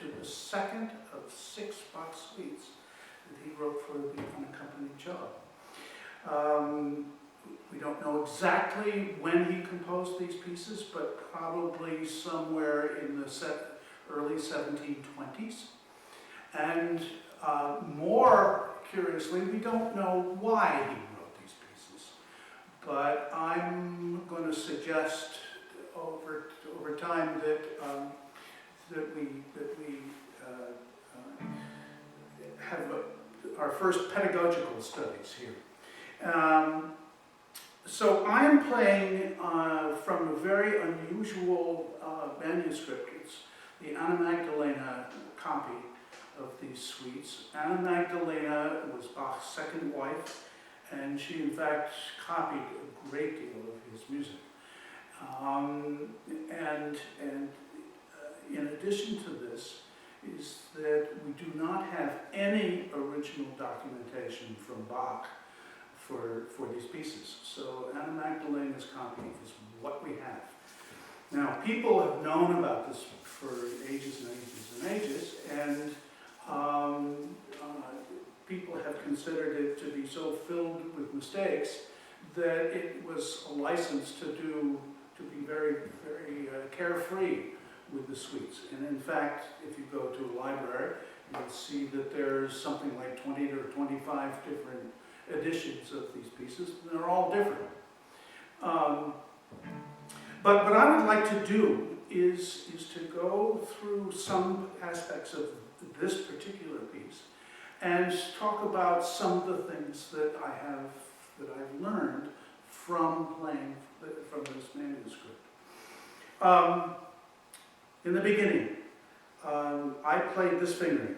to the second of 6 Bach suites that he wrote for the unaccompanied cello. We don't know exactly when he composed these pieces, but probably somewhere in the early 1720s. And more curiously, we don't know why he wrote these pieces. But I'm going to suggest over time that we have our first pedagogical studies here. So I'm playing from a very unusual manuscript. It's the Anna Magdalena copy of these suites. Anna Magdalena was Bach's second wife, and she in fact copied a great deal of his music. In addition to this, is that we do not have any original documentation from Bach for these pieces. So Anna Magdalena's copy is what we have. Now, people have known about this for ages and ages and ages, and people have considered it to be so filled with mistakes that it was a license to be very, very carefree with the suites. And in fact, if you go to a library, you'll see that there's something like 20 or 25 different editions of these pieces, and they're all different. But what I would like to do is to go through some aspects of this particular piece and talk about some of the things that I've learned from playing from this manuscript. In the beginning, I played this fingering.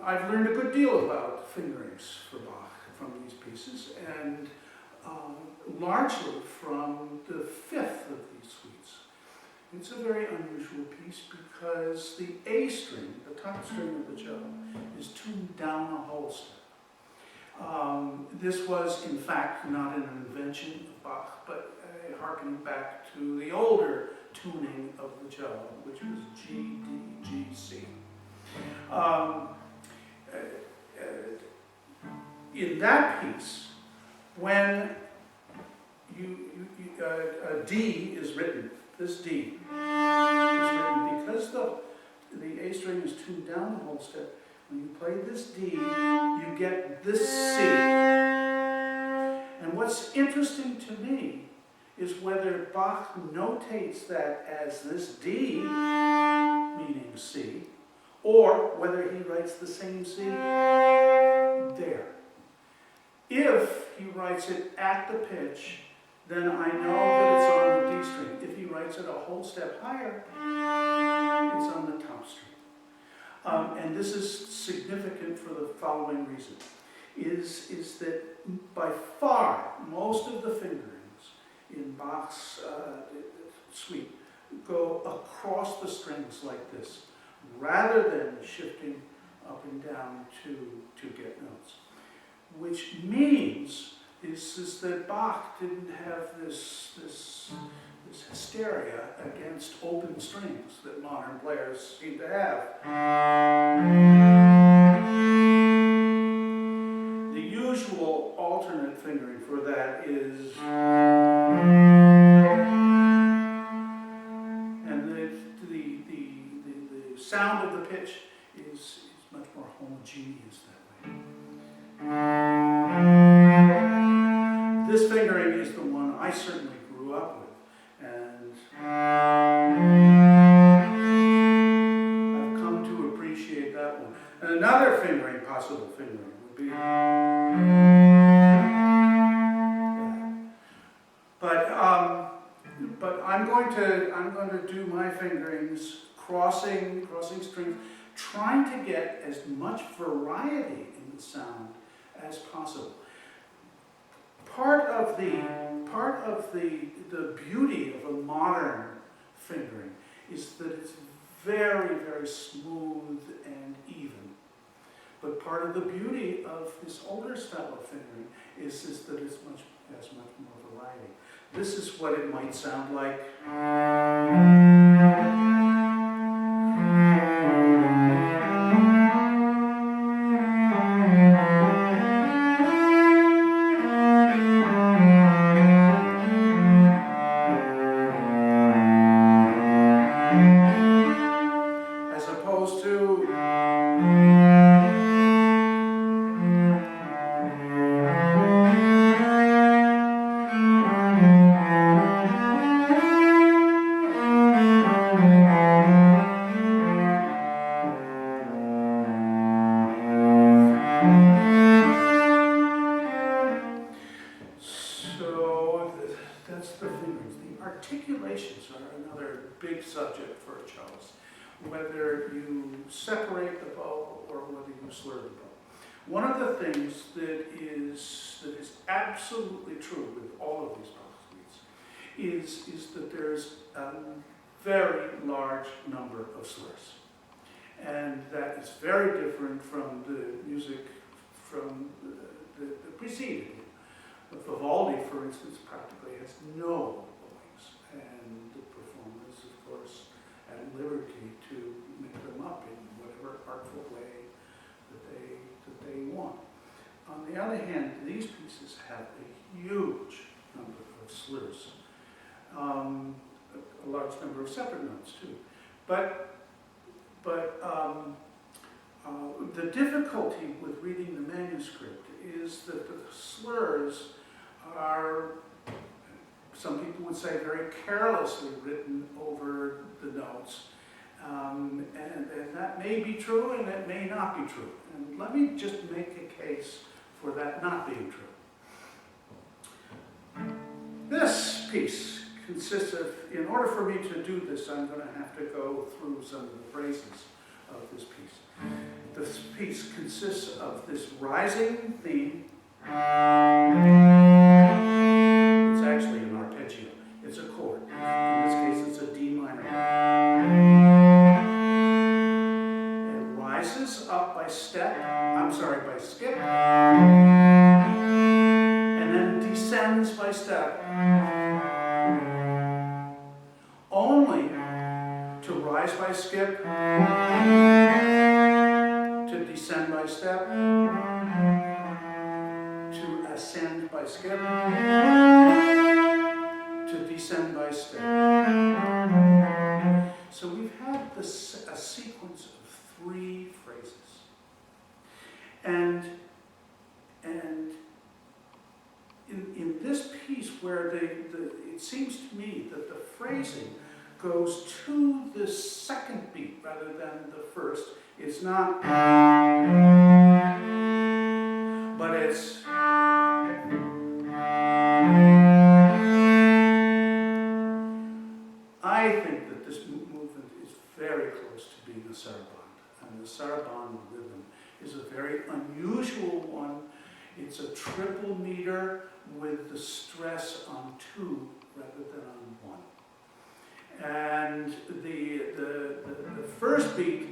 I've learned a good deal about fingerings for Bach from these pieces, and largely from the fifth of these suites. It's a very unusual piece because the A string, the top string of the cello, is tuned down a whole step. This was, in fact, not an invention of Bach, but harkening back to the older tuning of the cello, which was G, D, G, C. In that piece, when a D is written, this D is written because the A string is tuned down the whole step. When you play this D, you get this C. And what's interesting to me is whether Bach notates that as this D, meaning C, or whether he writes the same C there. If he writes it at the pitch, then I know that it's on the D string. If he writes it a whole step higher, it's on the top string. And this is significant for the following reason, is that by far most of the fingerings in Bach's suite go across the strings like this, rather than shifting up and down to get notes. Which means is that Bach didn't have this hysteria against open strings that modern players seem to have. The usual alternate fingering for that is, and the sound of the pitch is much more homogeneous that way. This fingering is the one I certainly grew up with, and I've come to appreciate that one. And another fingering, possible fingering, would be that. But I'm going to do my fingerings crossing strings, trying to get as much variety in the sound as possible. Part of the part of the beauty of a modern fingering is that it's very, very smooth and even. But part of the beauty of this older style of fingering is that it has much more variety. This is what it might sound like. As opposed to that's the fingerings. The articulations are another big subject for a cellist, whether you separate the bow or whether you slur the bow. One of the things that is absolutely true with all of these Bach suites is that there's a very large number of slurs. And that is very different from the music from the preceding. Vivaldi, for instance, practically has no bowings, and the performers, of course, at liberty to make them up in whatever artful way that they want. On the other hand, these pieces have a huge number of slurs, a large number of separate notes too. But the difficulty with reading the manuscript is that the slurs are, some people would say, very carelessly written over the notes. And that may be true and it may not be true. And let me just make a case for that not being true. This piece consists of, in order for me to do this, I'm going to have to go through some of the phrases of this piece. This piece consists of this rising theme. It's actually an arpeggio. It's a chord. In this case, it's a D minor. It rises up by skip, and then descends by step. Only to rise by skip, to descend by step, to ascend by skip, to descend by step. So we've had a sequence of 3 phrases. And in this piece where it seems to me that the phrasing goes to the second beat rather than the first. It's not, but it's, I think that this movement is very close to being a saraband. And the saraband rhythm is a very unusual one. It's a triple meter with the stress on 2 rather than on 1. And the first beat is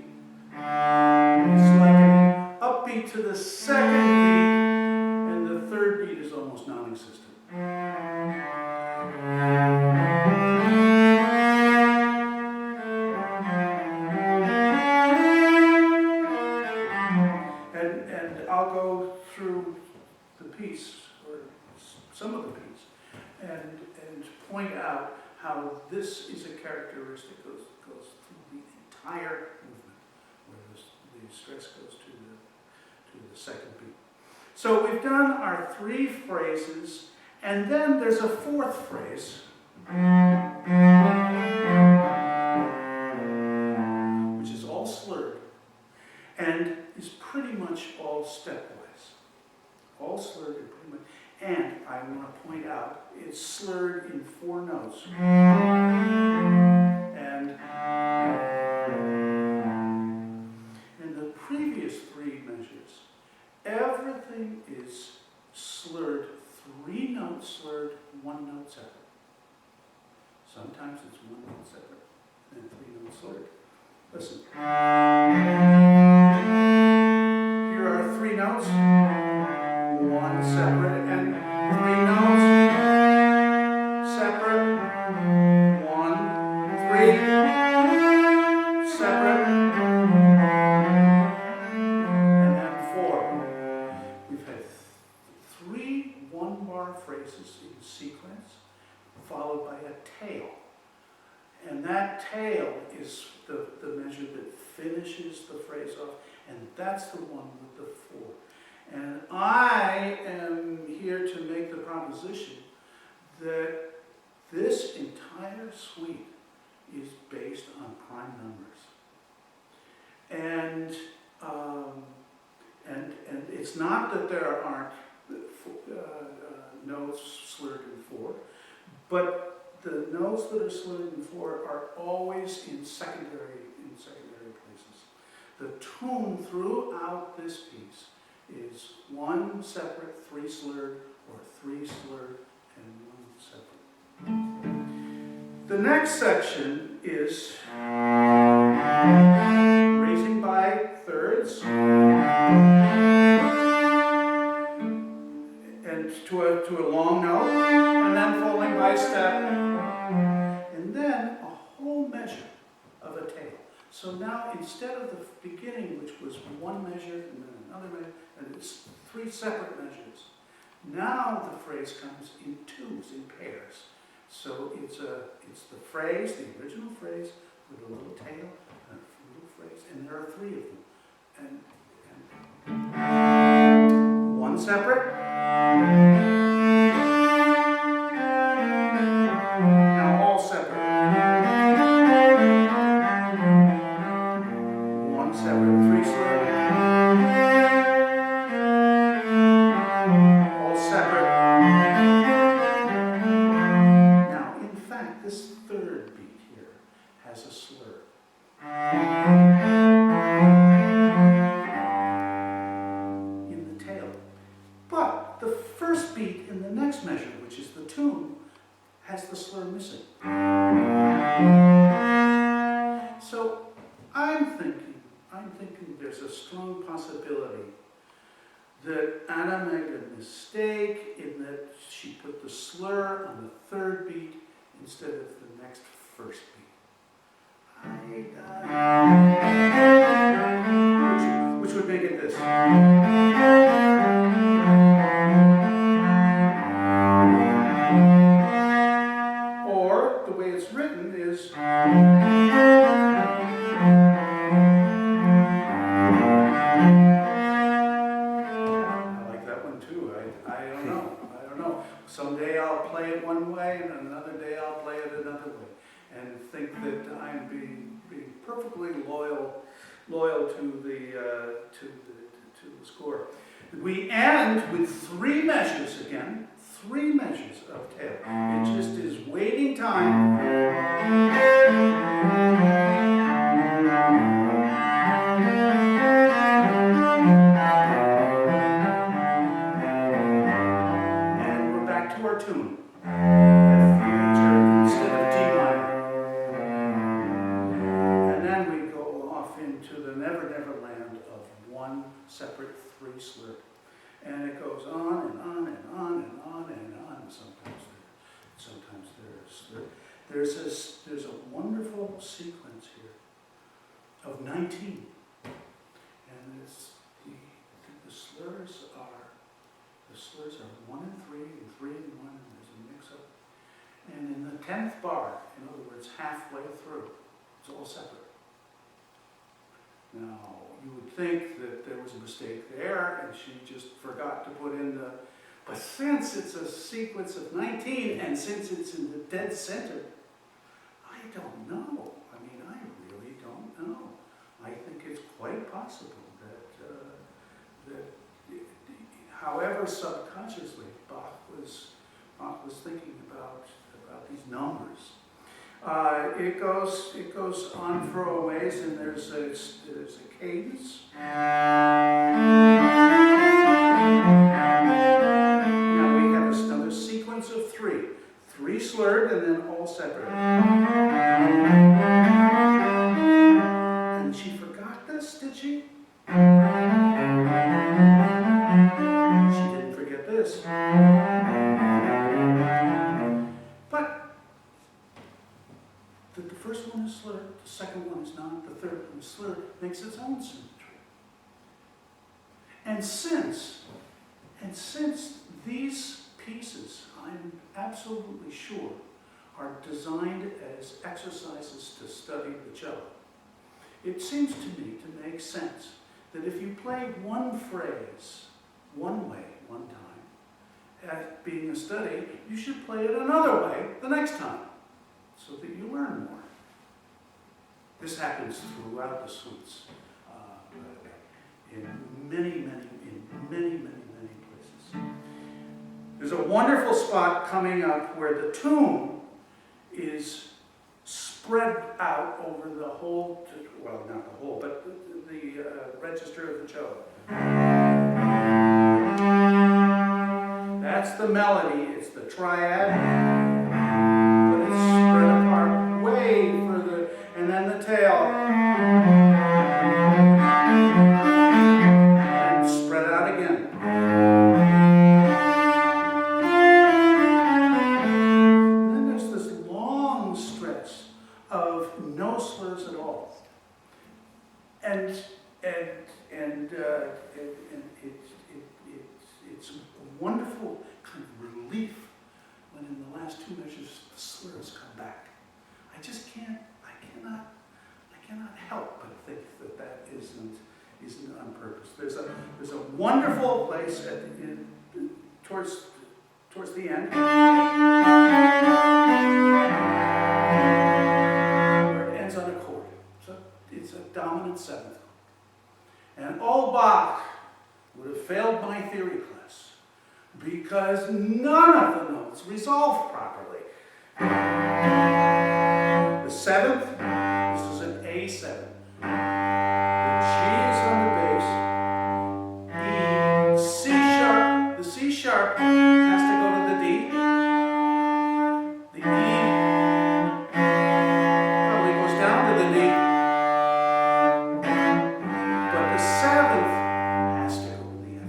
like an upbeat to the second beat, and the third beat is almost non-existent. And I'll go through the piece, or some of the piece, and point out how this is a characteristic that goes through the entire movement, where the stress goes to the second beat. So we've done our 3 phrases, and then there's a 4th phrase, which is all slurred, and is pretty much all stepwise. All slurred and pretty much. And I want to point out, it's slurred in 4 notes. And in the previous 3 measures, everything is slurred, 3 notes slurred, 1 note Here are 3 notes, 1 separate, and 3 notes, separate, 1, 3, separate, and then 4. We've had 3 one-bar phrases in sequence, followed by a tail. And that tail is the measure that finishes the phrase off, and that's the one with the 4. And I am here to make the proposition that this entire suite is based on prime numbers. And it's not that there aren't notes slurred in 4, but the notes that are slurred in 4 are always in secondary places. The tune throughout this piece is 1 separate, 3 slurred, or 3 slurred, and 1 separate. The next section is raising by thirds and to a long note, and then falling by step, and then a whole measure of a tail. So now instead of the beginning, which was 1 measure and then another measure, and it's 3 separate measures, now the phrase comes in 2s, in pairs. So it's the phrase, the original phrase, with a little tail and a little phrase, and there are 3 of them. And 1 separate. Now all separate. 1 separate, 3 slurred. All separate. Now, in fact, this 3rd beat here has a slur. In the tail. But the 1st beat in the next measure, which is the tune, has the slur missing. So I'm thinking there's a strong possibility that Anna made a mistake in that she put the slur on the 3rd beat instead of the next 1st beat. Which would make it this. Or the way it's written is someday I'll play it one way, and another day I'll play it another way, and think that I'm being perfectly loyal to the score. We end with 3 measures again, 3 measures of tail. It just is waiting time. To our tune, F major instead of D minor. And then we go off into the never land of 1 separate 3 slurred. And it goes on and on and on and on and on. Sometimes there's a wonderful sequence here of 19. And the slurs are 1 and 3 and 3 and 1, and there's a mix-up. And in the 10th bar, in other words, halfway through, it's all separate. Now, you would think that there was a mistake there, and she just forgot to put in the... But since it's a sequence of 19, and since it's in the dead center, I don't know. I mean, I really don't know. I think it's quite possible that however subconsciously Bach was thinking about these numbers. It goes on for a ways, and there's a cadence. Now we have another sequence of 3 slurred and then all separate. And she first one is slurred, the second one is not, the third one is slurred, makes its own symmetry. And since these pieces, I'm absolutely sure, are designed as exercises to study the cello, it seems to me to make sense that if you play one phrase one way one time, as being a study, you should play it another way the next time, so that you learn more. This happens throughout the suites, by the way, in many places. There's a wonderful spot coming up where the tune is spread out over the whole, well, not the whole, but the register of the cello. That's the melody, it's the triad, but it's spread apart way further, and then the tail, and spread out again. And then there's this long stretch of no slurs at all. And it's a wonderful kind of relief when in the last two measures the slurs come back. I cannot help but think that isn't on purpose. There's a wonderful place towards the end where it ends on a chord. So it's a dominant seventh chord. And old Bach would have failed my theory class because none of the notes resolve properly. The seventh, this is an A7. The G is on the bass. E, C sharp. The C sharp has to go to the D. The E probably goes down to the D. But the seventh has to go to the F.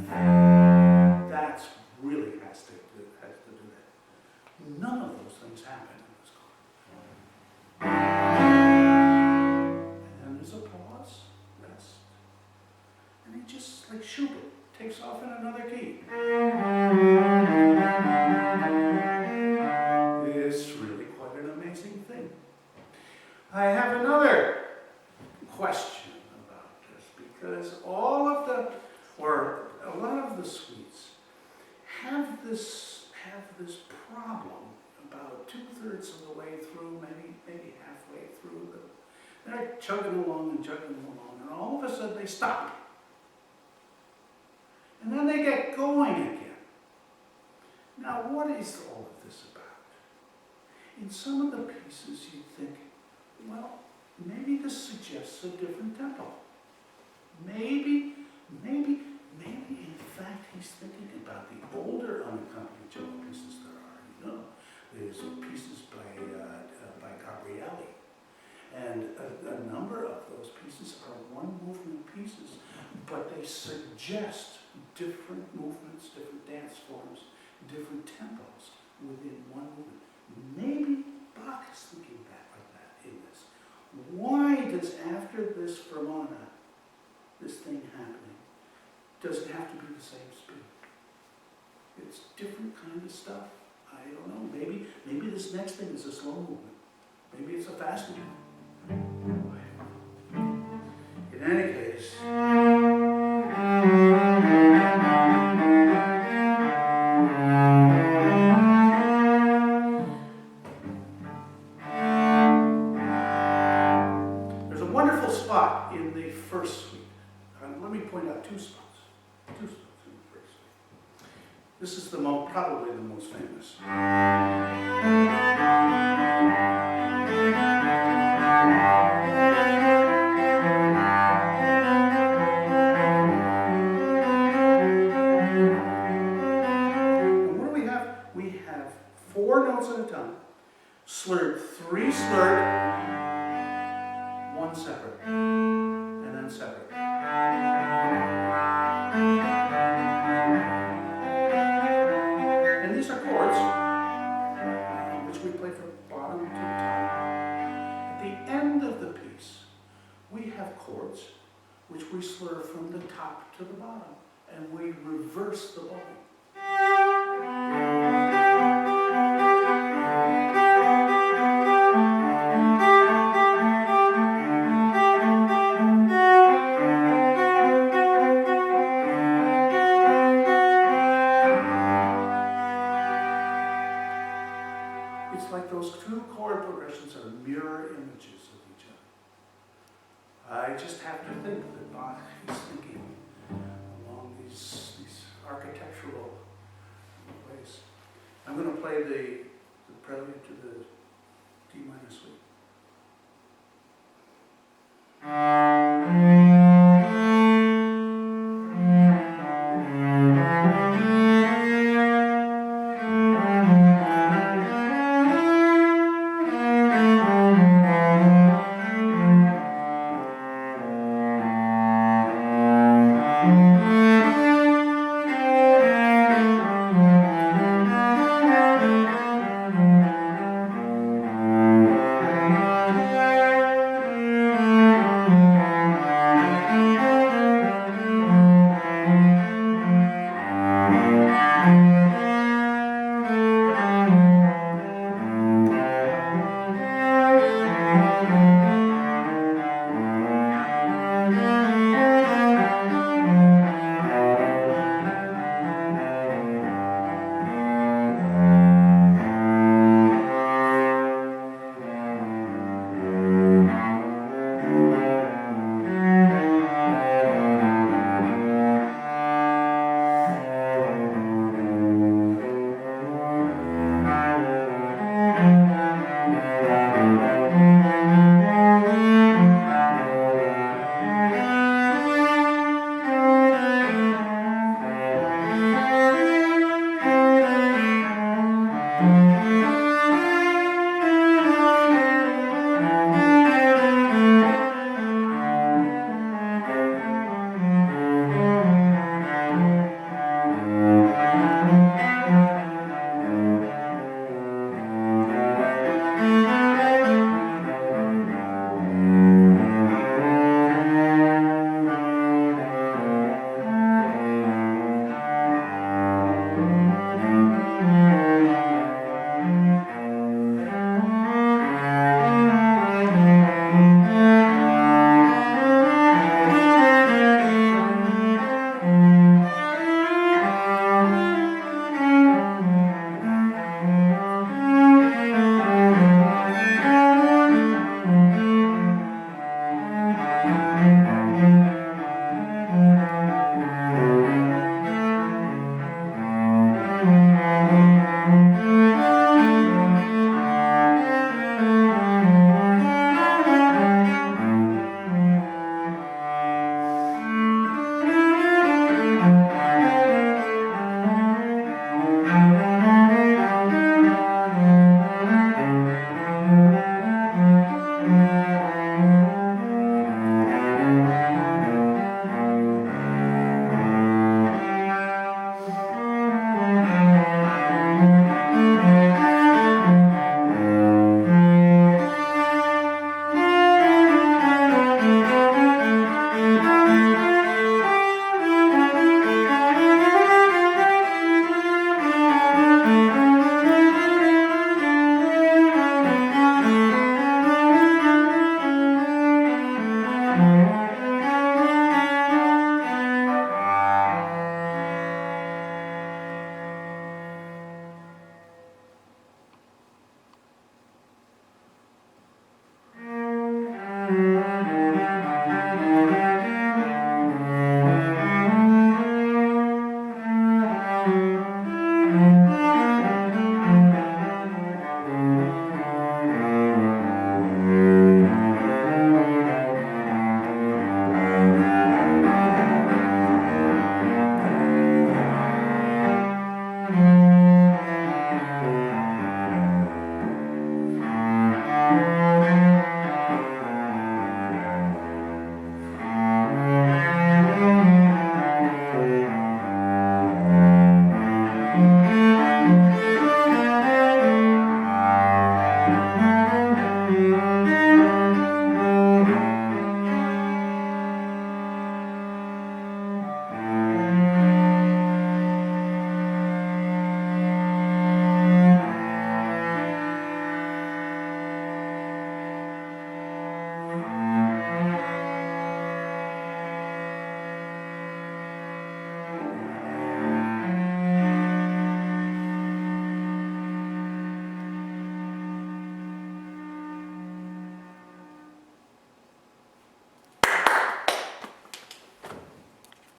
That's really has to do that. None of those things happen in this chord. And then there's a pause, rest, and he just, like Schubert, takes off in another key. It's really quite an amazing thing. I have another question about this, because a lot of the suites have this problem about 2/3 of the way through, maybe halfway through. They're chugging along, and all of a sudden they stop. And then they get going again. Now, what is all of this about? In some of the pieces you think, well, maybe this suggests a different tempo. Maybe, in fact, he's thinking about the older unaccompanied cello pieces there are. You know, there's pieces by Gabrielli, and a number of those pieces are one-movement pieces, but they suggest different movements, different dance forms, different tempos within one movement. Maybe Bach is thinking like that in this. Why does, after this fermata, this thing happening, does it have to be the same speed? It's different kind of stuff. I don't know. Maybe this next thing is a slow movement. Maybe it's a fast movement. In any case, there's a wonderful spot in the first suite. Let me point out two spots. In the first suite. This is probably the most famous. Four notes at a time, slurred, three slurred, one separate, and then separate. And these are chords, which we play for Bach have chords which we slur from the top to the bottom, and we reverse the bowing. It's like those two chord progressions are mirror images of each other. I just have to think that Bach is thinking along these architectural ways. I'm going to play the prelude to the D minor suite.